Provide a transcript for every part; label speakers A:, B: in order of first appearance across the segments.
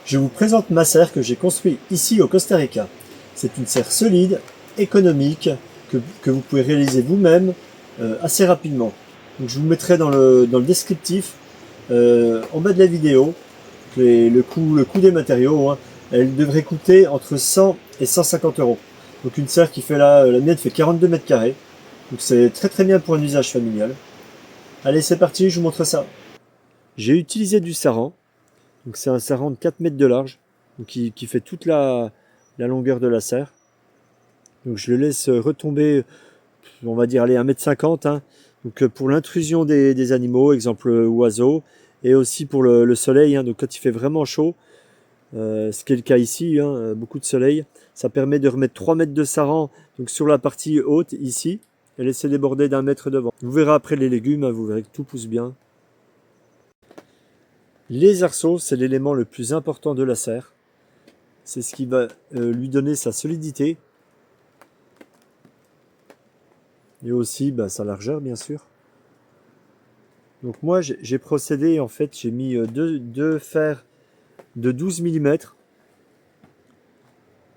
A: Je vous présente ma serre que j'ai construite ici au Costa Rica. C'est une serre solide, économique, que vous pouvez réaliser vous-même assez rapidement. Donc je vous mettrai dans le descriptif en bas de la vidéo le coût des matériaux. Hein. Elle devrait coûter entre 100 et 150 euros. Donc une serre qui fait la mienne fait 42 mètres carrés. Donc c'est très bien pour un usage familial. Allez, c'est parti, je vous montre ça. J'ai utilisé du saran. Donc c'est un saran de 4 mètres de large, donc qui fait toute la longueur de la serre. Donc je le laisse retomber, on va dire, allez, 1,50 m. Hein. Donc pour l'intrusion des animaux, exemple oiseaux, et aussi pour le soleil. Hein. Donc quand il fait vraiment chaud, ce qui est le cas ici, hein, beaucoup de soleil, ça permet de remettre 3 mètres de saran donc sur la partie haute ici, et laisser déborder d'1 mètre devant. Vous verrez après les légumes, hein, vous verrez que tout pousse bien. Les arceaux, c'est l'élément le plus important de la serre. C'est ce qui va lui donner sa solidité. Et aussi sa largeur, bien sûr. Donc moi, j'ai procédé, en fait, j'ai mis deux fers de 12 mm.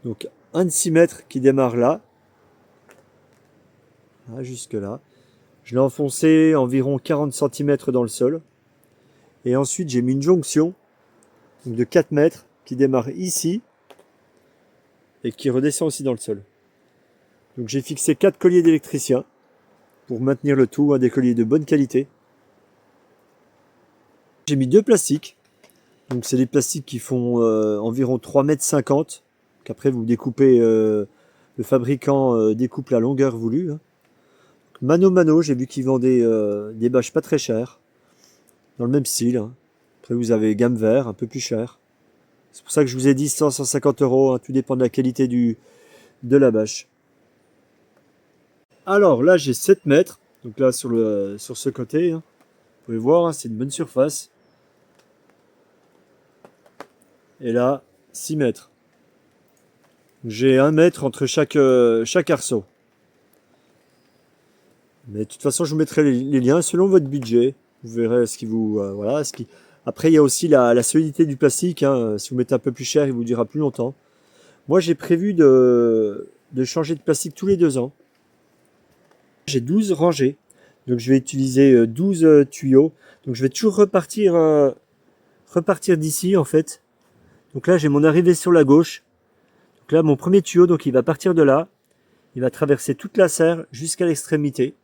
A: Donc un de 6 mètres qui démarre là. Là, jusque là. Je l'ai enfoncé environ 40 cm dans le sol. Et ensuite, j'ai mis une jonction de 4 mètres qui démarre ici et qui redescend aussi dans le sol. Donc j'ai fixé 4 colliers d'électricien pour maintenir le tout, des colliers de bonne qualité. J'ai mis 2 plastiques. Donc c'est des plastiques qui font environ 3,50 m. Qu'après vous découpez, le fabricant découpe la longueur voulue. Hein. Mano, j'ai vu qu'ils vendaient des bâches pas très chères, dans le même style. Hein. Après vous avez gamme vert, un peu plus cher. C'est pour ça que je vous ai dit 100-150 euros, hein, tout dépend de la qualité de la bâche. Alors là j'ai 7 mètres, donc là sur ce côté, hein. Vous pouvez voir, hein, c'est une bonne surface. Et là, 6 mètres. J'ai 1 mètre entre chaque arceau. Mais de toute façon, je vous mettrai les liens selon votre budget. Vous verrez ce qui vous... voilà. Après, il y a aussi la solidité du plastique. Hein. Si vous mettez un peu plus cher, il vous durera plus longtemps. Moi, j'ai prévu de changer de plastique tous les 2 ans. J'ai 12 rangées. Donc, je vais utiliser 12 tuyaux. Donc, je vais toujours repartir d'ici, en fait. Donc là, j'ai mon arrivée sur la gauche. Donc là, mon premier tuyau, donc il va partir de là. Il va traverser toute la serre jusqu'à l'extrémité.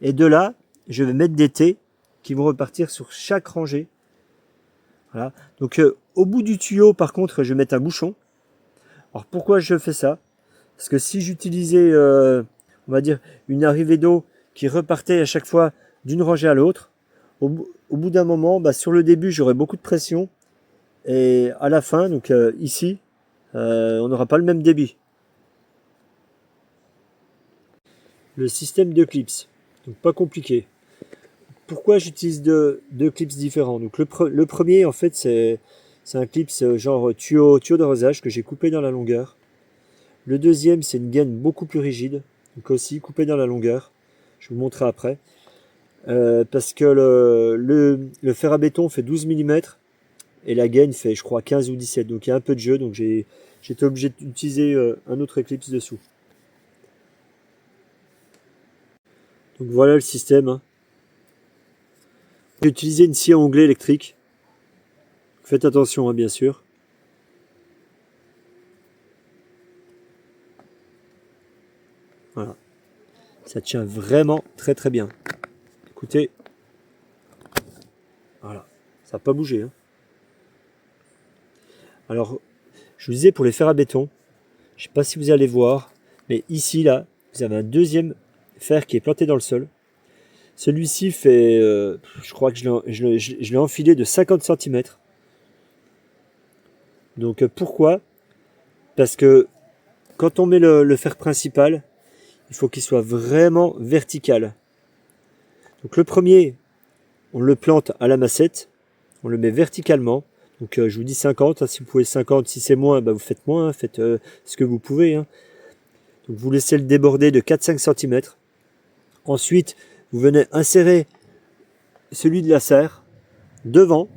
A: Et de là, je vais mettre des T qui vont repartir sur chaque rangée. Voilà. Donc au bout du tuyau, par contre, je vais mettre un bouchon. Alors pourquoi je fais ça? Parce que si j'utilisais, on va dire, une arrivée d'eau qui repartait à chaque fois d'une rangée à l'autre, au bout d'un moment, sur le début, j'aurais beaucoup de pression. Et à la fin, donc ici, on n'aura pas le même débit. Le système de clips, donc pas compliqué. Pourquoi j'utilise deux clips différents? Donc le premier, en fait, c'est un clip genre tuyau d'arrosage que j'ai coupé dans la longueur. Le deuxième, c'est une gaine beaucoup plus rigide, donc aussi coupé dans la longueur. Je vous montrerai après. Parce que le fer à béton fait 12 mm et la gaine fait, je crois, 15 ou 17. Donc il y a un peu de jeu, donc j'étais obligé d'utiliser un autre clip dessous. Donc voilà le système. Hein. J'ai utilisé une scie à onglet électrique. Faites attention, hein, bien sûr. Voilà. Ça tient vraiment très bien. Écoutez. Voilà. Ça n'a pas bougé. Hein. Alors, je vous disais pour les fers à béton, je ne sais pas si vous allez voir, mais ici, là, vous avez un deuxième fer qui est planté dans le sol. Celui-ci fait, je crois que je l'ai enfilé de 50 cm. Donc pourquoi? Parce que quand on met le fer principal, il faut qu'il soit vraiment vertical. Donc le premier, on le plante à la massette, on le met verticalement. Donc je vous dis 50, hein, si vous pouvez 50, si c'est moins, vous faites moins, hein, faites ce que vous pouvez. Hein. Donc vous laissez le déborder de 4-5 cm. Ensuite, vous venez insérer celui de la serre devant.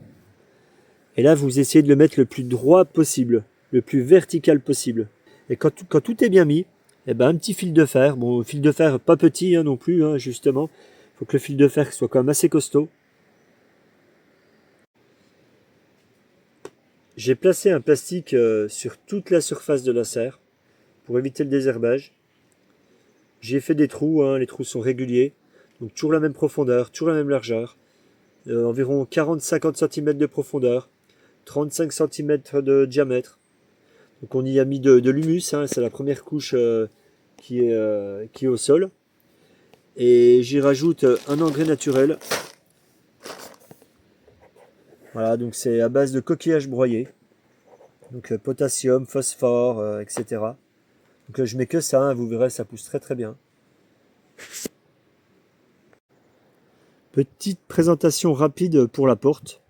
A: Et là, vous essayez de le mettre le plus droit possible, le plus vertical possible. Et quand tout est bien mis, eh ben, un petit fil de fer, bon, fil de fer pas petit non plus, justement. Il faut que le fil de fer soit quand même assez costaud. J'ai placé un plastique sur toute la surface de la serre pour éviter le désherbage. J'ai fait des trous, les trous sont réguliers, donc toujours la même profondeur, toujours la même largeur, environ 40-50 cm de profondeur, 35 cm de diamètre. Donc on y a mis de l'humus, c'est la première couche qui est au sol. Et j'y rajoute un engrais naturel. Voilà, donc c'est à base de coquillage broyé. Donc potassium, phosphore, etc. Donc je mets que ça, vous verrez, ça pousse très très bien. Petite présentation rapide pour la porte.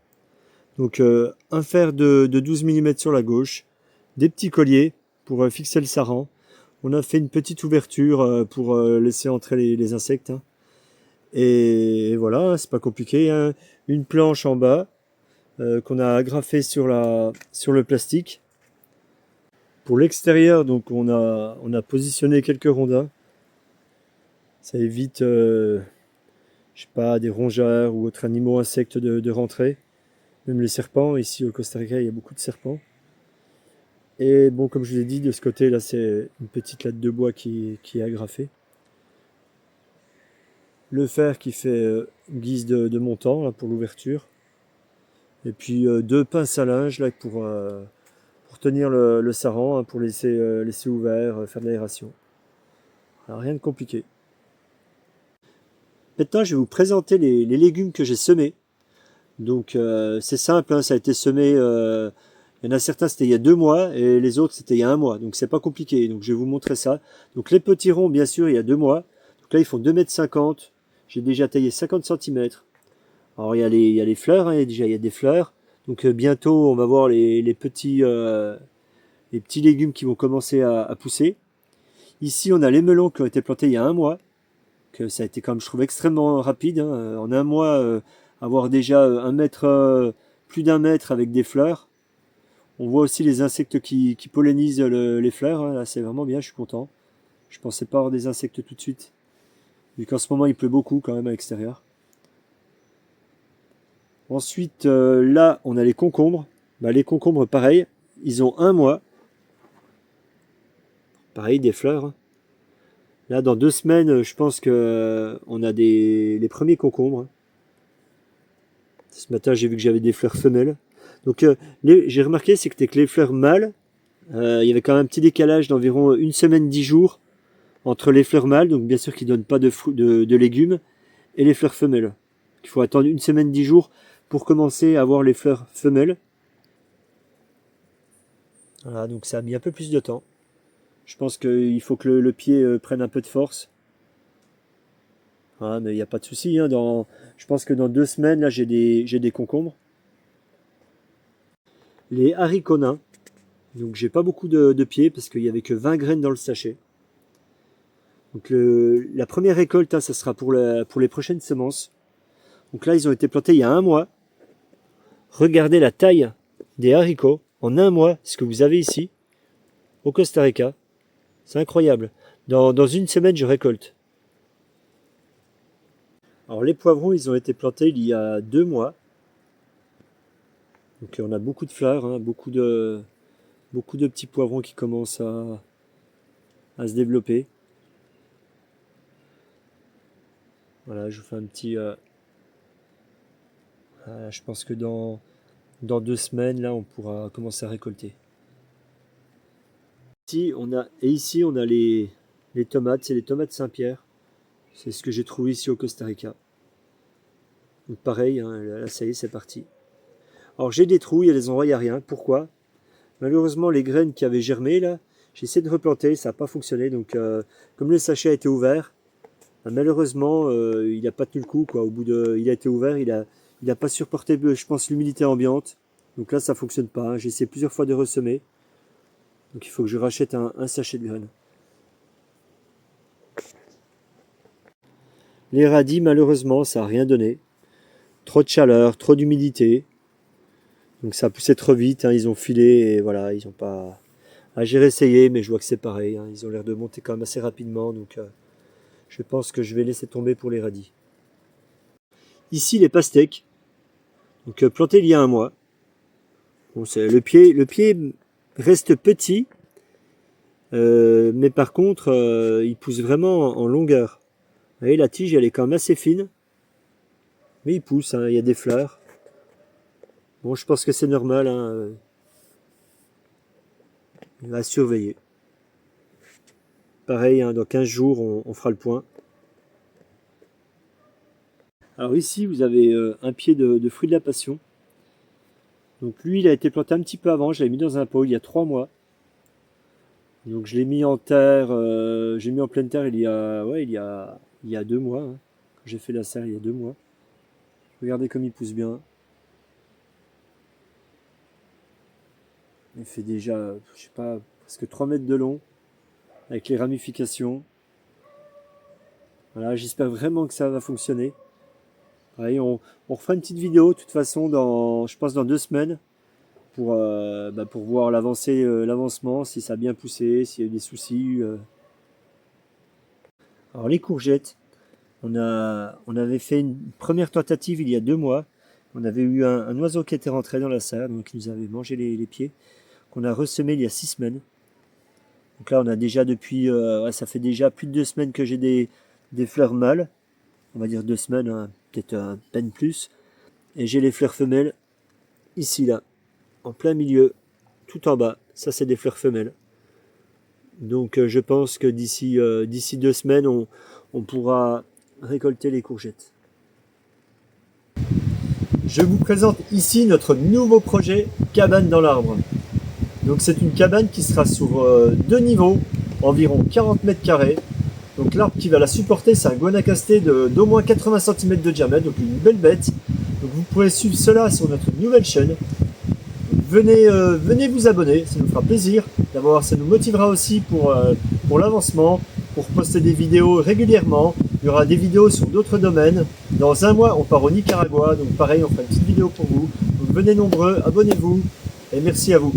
A: Donc un fer de 12 mm sur la gauche, des petits colliers pour fixer le saran. On a fait une petite ouverture pour laisser entrer les insectes. Et voilà, c'est pas compliqué. Une planche en bas qu'on a agrafée sur le plastique. Pour l'extérieur, donc on a positionné quelques rondins. Ça évite, je sais pas, des rongeurs ou autres animaux insectes de rentrer. Même les serpents, ici au Costa Rica, il y a beaucoup de serpents. Et bon, comme je vous l'ai dit, de ce côté là, c'est une petite latte de bois qui est agrafée. Le fer qui fait guise de montant là, pour l'ouverture. Et puis deux pinces à linge là, pour tenir le saran, pour laisser ouvert, faire de l'aération. Alors, rien de compliqué. Maintenant, je vais vous présenter les légumes que j'ai semés. Donc c'est simple, ça a été semé, il y en a certains c'était il y a 2 mois et les autres c'était il y a 1 mois, donc c'est pas compliqué, donc je vais vous montrer ça. Donc les petits ronds bien sûr il y a 2 mois, donc là ils font 2,50 m, j'ai déjà taillé 50 cm. Alors il y a les fleurs, déjà il y a des fleurs, donc bientôt on va voir les petits légumes qui vont commencer à pousser. Ici on a les melons qui ont été plantés il y a 1 mois, que ça a été quand même je trouve extrêmement rapide, en 1 mois avoir déjà plus d'1 mètre avec des fleurs. On voit aussi les insectes qui pollinisent les fleurs, là c'est vraiment bien, je suis content. Je pensais pas avoir des insectes tout de suite, vu qu'en ce moment il pleut beaucoup quand même à l'extérieur. Ensuite là on a les concombres. Les concombres pareil, ils ont 1 mois. Pareil des fleurs. Là dans 2 semaines je pense que on a les premiers concombres. Ce matin j'ai vu que j'avais des fleurs femelles. Donc j'ai remarqué c'est que les fleurs mâles, il y avait quand même un petit décalage d'environ 1 semaine 10 jours entre les fleurs mâles, donc bien sûr qui ne donnent pas de légumes, et les fleurs femelles. Il faut attendre 1 semaine 10 jours pour commencer à voir les fleurs femelles. Voilà, donc ça a mis un peu plus de temps. Je pense qu'il faut que le pied prenne un peu de force. Voilà, mais il n'y a pas de souci. Je pense que dans 2 semaines, là, j'ai des concombres. Les haricots nains. Donc j'ai pas beaucoup de pieds parce qu'il n'y avait que 20 graines dans le sachet. Donc la première récolte, ça sera pour les prochaines semences. Donc là, ils ont été plantés il y a 1 mois. Regardez la taille des haricots en 1 mois, ce que vous avez ici, au Costa Rica. C'est incroyable. Dans 1 semaine, je récolte. Alors les poivrons, ils ont été plantés il y a 2 mois. Donc on a beaucoup de fleurs, beaucoup de petits poivrons qui commencent à se développer. Voilà, je vous fais un petit... je pense que dans 2 semaines, là, on pourra commencer à récolter. Ici, on a les tomates, c'est les tomates Saint-Pierre. C'est ce que j'ai trouvé ici au Costa Rica. Donc pareil, là, ça y est, c'est parti. Alors j'ai des trous, il y a des endroits, il n'y a rien. Pourquoi? Malheureusement, les graines qui avaient germé, là, j'ai essayé de replanter, ça n'a pas fonctionné. Donc, comme le sachet a été ouvert, malheureusement, il n'a pas tenu le coup, quoi. Il a été ouvert, il a pas supporté, je pense, l'humidité ambiante. Donc là, ça fonctionne pas. J'ai essayé plusieurs fois de ressemer. Donc il faut que je rachète un sachet de graines. Les radis, malheureusement, ça n'a rien donné. Trop de chaleur, trop d'humidité. Donc ça a poussé trop vite, hein, ils ont filé et voilà, ils ont pas... Ah, j'ai réessayé, mais je vois que c'est pareil, hein, ils ont l'air de monter quand même assez rapidement, donc je pense que je vais laisser tomber pour les radis. Ici les pastèques, donc plantés il y a un mois. Bon, le pied reste petit, mais par contre il pousse vraiment en longueur. Vous voyez, la tige elle est quand même assez fine, mais il pousse, hein, il y a des fleurs. Bon, je pense que c'est normal, hein, à surveiller. Pareil, hein, dans 15 jours, on fera le point. Alors ici, vous avez un pied de fruit de la passion. Donc lui, il a été planté un petit peu avant. Je l'avais mis dans un pot il y a 3 mois. Donc je l'ai mis en terre, j'ai mis en pleine terre il y a 2 mois. Hein. J'ai fait la serre il y a 2 mois. Regardez comme il pousse bien. Il fait déjà, je sais pas, presque 3 mètres de long, avec les ramifications. Voilà, j'espère vraiment que ça va fonctionner. Pareil, on refera une petite vidéo de toute façon je pense dans 2 semaines pour voir l'avancement, si ça a bien poussé, s'il y a eu des soucis. Alors les courgettes, on avait fait une première tentative il y a 2 mois. On avait eu un oiseau qui était rentré dans la serre, donc il nous avait mangé les pieds, qu'on a ressemé il y a 6 semaines. Donc là, on a déjà ça fait déjà plus de 2 semaines que j'ai des fleurs mâles. On va dire 2 semaines, hein, peut-être à peine plus. Et j'ai les fleurs femelles ici, là, en plein milieu, tout en bas. Ça, c'est des fleurs femelles. Donc je pense que d'ici 2 semaines, on pourra récolter les courgettes. Je vous présente ici notre nouveau projet cabane dans l'arbre. Donc c'est une cabane qui sera sur 2 niveaux, environ 40 mètres carrés. Donc l'arbre qui va la supporter, c'est un guanacasté d'au moins 80 cm de diamètre, donc une belle bête. Donc vous pourrez suivre cela sur notre nouvelle chaîne. Venez vous abonner, ça nous fera plaisir d'avoir, ça nous motivera aussi pour l'avancement, pour poster des vidéos régulièrement. Il y aura des vidéos sur d'autres domaines. Dans 1 mois, on part au Nicaragua, donc pareil, on fera une petite vidéo pour vous. Donc venez nombreux, abonnez-vous et merci à vous.